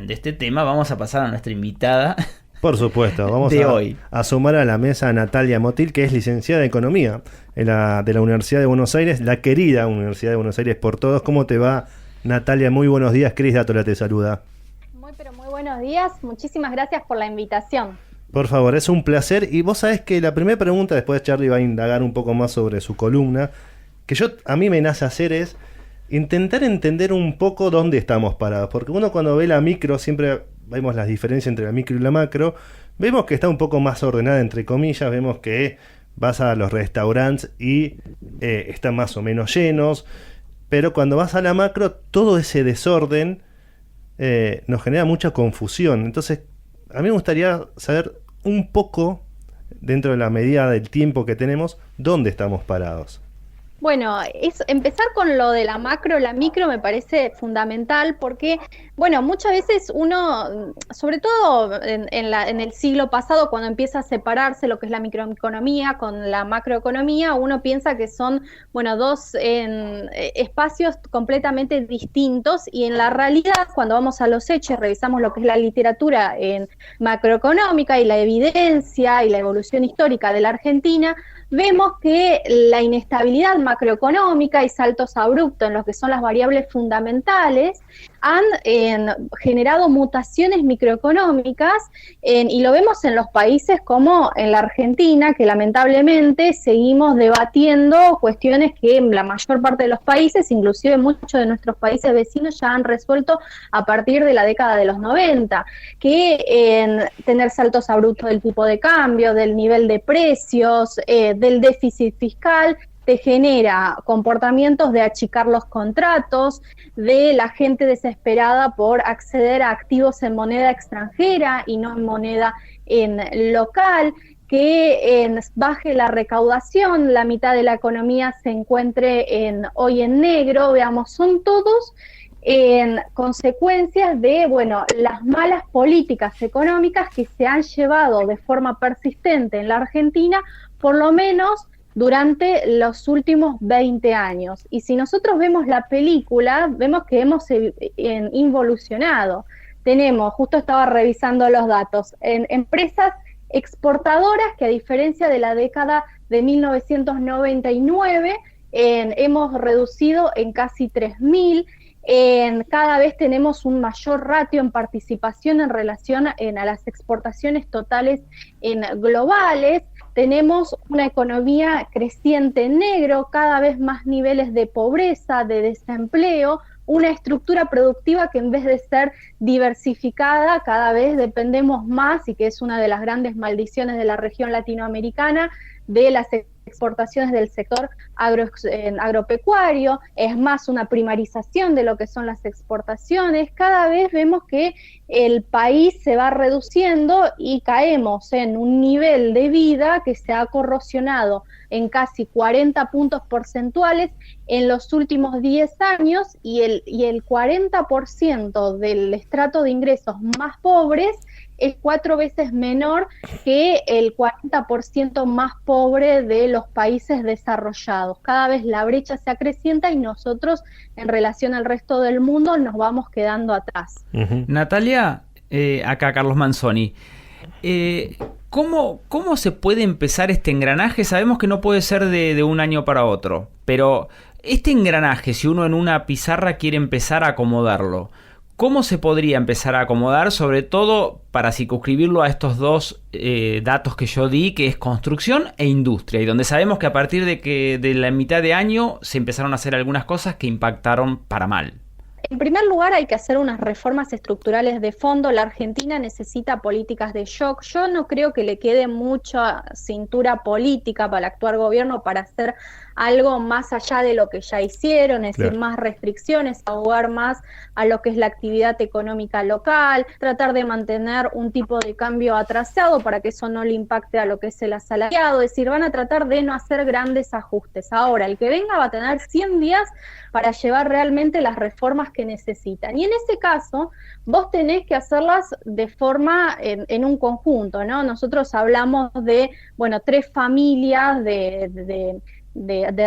de este tema, vamos a pasar a nuestra invitada Por supuesto, vamos de hoy. a sumar a la mesa a Natalia Motil, que es licenciada en Economía de la Universidad de Buenos Aires, la querida Universidad de Buenos Aires por todos. ¿Cómo te va, Natalia? Muy buenos días, Cris Dátola te saluda. Pero muy buenos días, muchísimas gracias por la invitación. Por favor, es un placer. Y vos sabés que la primera pregunta, después Charlie va a indagar un poco más sobre su columna, que a mí me nace hacer es intentar entender un poco dónde estamos parados. Porque uno cuando ve la micro, siempre vemos las diferencias entre la micro y la macro, vemos que está un poco más ordenada, entre comillas, vemos que vas a los restaurantes y están más o menos llenos, pero cuando vas a la macro, todo ese desorden nos genera mucha confusión. Entonces, a mí me gustaría saber un poco, dentro de la medida del tiempo que tenemos, dónde estamos parados. Bueno, empezar con lo de la macro, la micro me parece fundamental porque, bueno, muchas veces uno, sobre todo en el siglo pasado, cuando empieza a separarse lo que es la microeconomía con la macroeconomía, uno piensa que son, bueno, dos espacios completamente distintos y en la realidad, cuando vamos a los hechos, revisamos lo que es la literatura en macroeconómica y la evidencia y la evolución histórica de la Argentina, vemos que la inestabilidad macroeconómica y saltos abruptos en lo que son las variables fundamentales han generado mutaciones microeconómicas y lo vemos en los países como en la Argentina, que lamentablemente seguimos debatiendo cuestiones que en la mayor parte de los países, inclusive muchos de nuestros países vecinos, ya han resuelto a partir de la década de los 90, que tener saltos abruptos del tipo de cambio, del nivel de precios, del déficit fiscal, te genera comportamientos de achicar los contratos, de la gente desesperada por acceder a activos en moneda extranjera y no en moneda local, que baje la recaudación, la mitad de la economía se encuentre hoy en negro, veamos, son todos consecuencias de, bueno, las malas políticas económicas que se han llevado de forma persistente en la Argentina, por lo menos durante los últimos 20 años. Y si nosotros vemos la película, vemos que hemos involucionado. Tenemos, justo estaba revisando los datos, empresas exportadoras que a diferencia de la década de 1999, hemos reducido en casi 3.000. Cada vez tenemos un mayor ratio en participación en relación a las exportaciones totales globales. Tenemos una economía creciente en negro, cada vez más niveles de pobreza, de desempleo, una estructura productiva que en vez de ser diversificada, cada vez dependemos más, y que es una de las grandes maldiciones de la región latinoamericana, de las exportaciones del sector agropecuario, es más una primarización de lo que son las exportaciones. Cada vez vemos que el país se va reduciendo y caemos en un nivel de vida que se ha corrosionado en casi 40 puntos porcentuales en los últimos 10 años y el 40% del estrato de ingresos más pobres es 4 veces menor que el 40% más pobre de los países desarrollados. Cada vez la brecha se acrecienta y nosotros, en relación al resto del mundo, nos vamos quedando atrás. Natalia, acá Carlos Manzoni. ¿Cómo se puede empezar este engranaje? Sabemos que no puede ser de un año para otro, pero este engranaje, si uno en una pizarra quiere empezar a acomodarlo, ¿cómo se podría empezar a acomodar, sobre todo para circunscribirlo a estos dos datos que yo di, que es construcción e industria, y donde sabemos que a partir de la mitad de año se empezaron a hacer algunas cosas que impactaron para mal? En primer lugar, hay que hacer unas reformas estructurales de fondo. La Argentina necesita políticas de shock. Yo no creo que le quede mucha cintura política para el actual gobierno para hacer algo más allá de lo que ya hicieron, es decir, más restricciones, abogar más a lo que es la actividad económica local, tratar de mantener un tipo de cambio atrasado para que eso no le impacte a lo que es el asalariado, es decir, van a tratar de no hacer grandes ajustes. Ahora, el que venga va a tener 100 días para llevar realmente las reformas que necesitan. Y en ese caso, vos tenés que hacerlas de forma en un conjunto, ¿no? Nosotros hablamos de, bueno, 3 familias de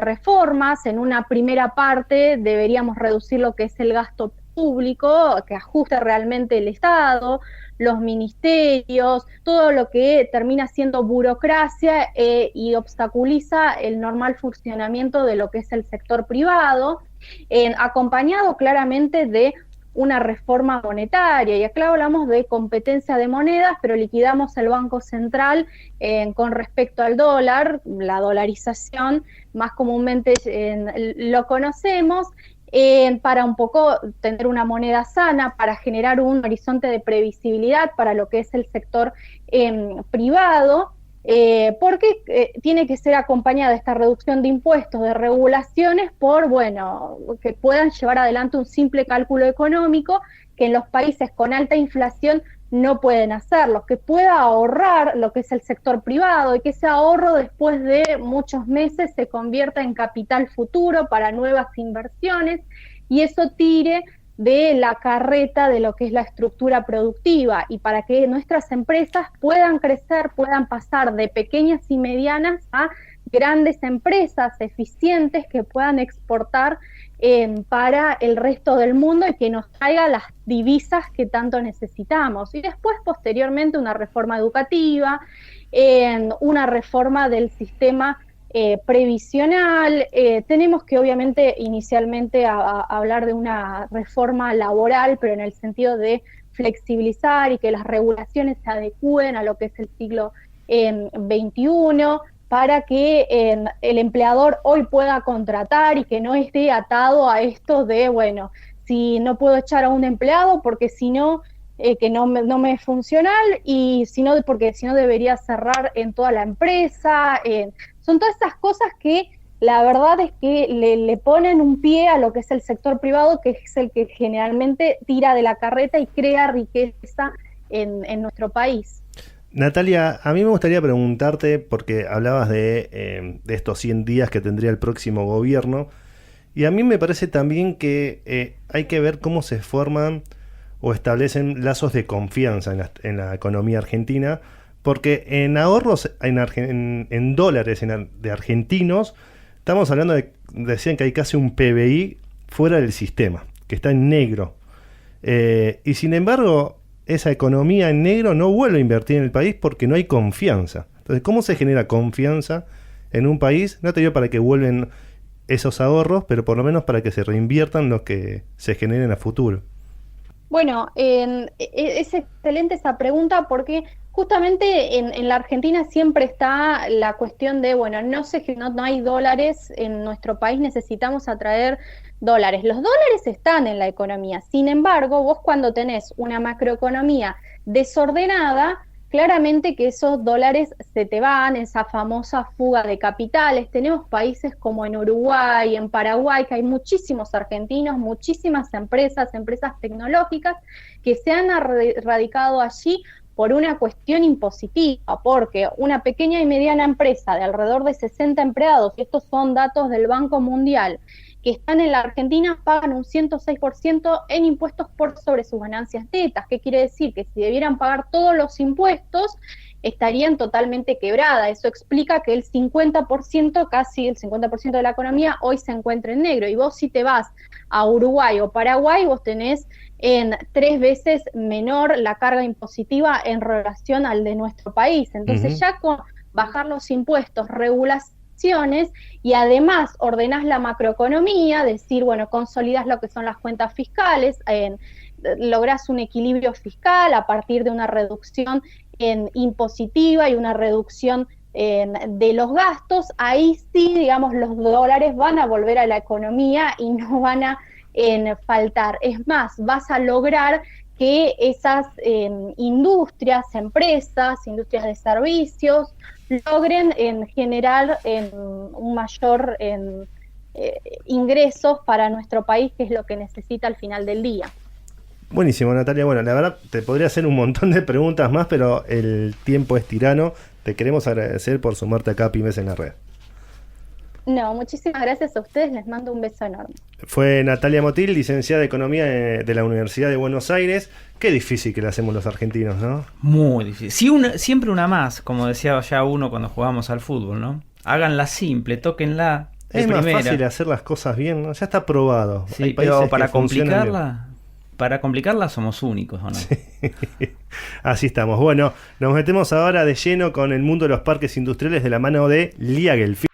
reformas. En una primera parte deberíamos reducir lo que es el gasto público que ajuste realmente el Estado, los ministerios, todo lo que termina siendo burocracia y obstaculiza el normal funcionamiento de lo que es el sector privado, acompañado claramente de una reforma monetaria. Y acá hablamos de competencia de monedas, pero liquidamos el Banco Central con respecto al dólar, la dolarización, más comúnmente lo conocemos, para un poco tener una moneda sana, para generar un horizonte de previsibilidad para lo que es el sector privado, porque tiene que ser acompañada esta reducción de impuestos, de regulaciones, por, bueno, que puedan llevar adelante un simple cálculo económico que en los países con alta inflación no pueden hacerlo, que pueda ahorrar lo que es el sector privado y que ese ahorro después de muchos meses se convierta en capital futuro para nuevas inversiones y eso tire de la carreta de lo que es la estructura productiva y para que nuestras empresas puedan crecer, puedan pasar de pequeñas y medianas a grandes empresas eficientes que puedan exportar para el resto del mundo y que nos traiga las divisas que tanto necesitamos. Y después, posteriormente, una reforma educativa, una reforma del sistema previsional. Tenemos que, obviamente, inicialmente hablar de una reforma laboral, pero en el sentido de flexibilizar y que las regulaciones se adecúen a lo que es el siglo XXI, para que el empleador hoy pueda contratar y que no esté atado a esto de, bueno, si no puedo echar a un empleado porque si no, que no me es funcional y si no, porque si no debería cerrar en toda la empresa. Son todas esas cosas que la verdad es que le ponen un pie a lo que es el sector privado, que es el que generalmente tira de la carreta y crea riqueza en nuestro país. Natalia, a mí me gustaría preguntarte, porque hablabas de estos 100 días que tendría el próximo gobierno, y a mí me parece también que hay que ver cómo se forman o establecen lazos de confianza en la economía argentina, porque en ahorros, en dólares de argentinos, estamos hablando decían que hay casi un PBI fuera del sistema, que está en negro. Y sin embargo, esa economía en negro no vuelve a invertir en el país porque no hay confianza. Entonces, ¿cómo se genera confianza en un país? No te digo para que vuelven esos ahorros, pero por lo menos para que se reinviertan los que se generen a futuro. Bueno, es excelente esa pregunta porque justamente en la Argentina siempre está la cuestión de, bueno, no hay dólares en nuestro país, necesitamos atraer dólares. Los dólares están en la economía, sin embargo, vos cuando tenés una macroeconomía desordenada, claramente que esos dólares se te van, esa famosa fuga de capitales. Tenemos países como en Uruguay, en Paraguay, que hay muchísimos argentinos, muchísimas empresas tecnológicas que se han radicado allí por una cuestión impositiva, porque una pequeña y mediana empresa de alrededor de 60 empleados, y estos son datos del Banco Mundial, que están en la Argentina, pagan un 106% en impuestos por sobre sus ganancias netas. ¿Qué quiere decir? Que si debieran pagar todos los impuestos, estarían totalmente quebradas. Eso explica que el 50%, casi el 50% de la economía, hoy se encuentra en negro. Y vos si te vas a Uruguay o Paraguay, vos tenés en 3 veces menor la carga impositiva en relación al de nuestro país. Entonces ya con bajar los impuestos, regulaciones y además ordenás la macroeconomía, decir, bueno, consolidás lo que son las cuentas fiscales, lográs un equilibrio fiscal a partir de una reducción impositiva y una reducción de los gastos, ahí sí, digamos, los dólares van a volver a la economía y no van a faltar. Es más, vas a lograr que esas industrias, empresas, industrias de servicios, logren generar un mayor ingresos para nuestro país, que es lo que necesita al final del día. Buenísimo, Natalia. Bueno, la verdad te podría hacer un montón de preguntas más, pero el tiempo es tirano. Te queremos agradecer por sumarte acá a Pymes en la Red. No, muchísimas gracias a ustedes, les mando un beso enorme. Fue Natalia Motil, licenciada de Economía de la Universidad de Buenos Aires. Qué difícil que le hacemos los argentinos, ¿no? Muy difícil. Sí, siempre una más, como decía ya uno cuando jugábamos al fútbol, ¿no? Háganla simple, tóquenla de Es primera. más fácil hacer las cosas bien, ¿no? Ya está probado. Sí, pero para complicarla... para complicarla somos únicos, ¿o no? Así estamos. Bueno, nos metemos ahora de lleno con el mundo de los parques industriales de la mano de Lía Gelfi.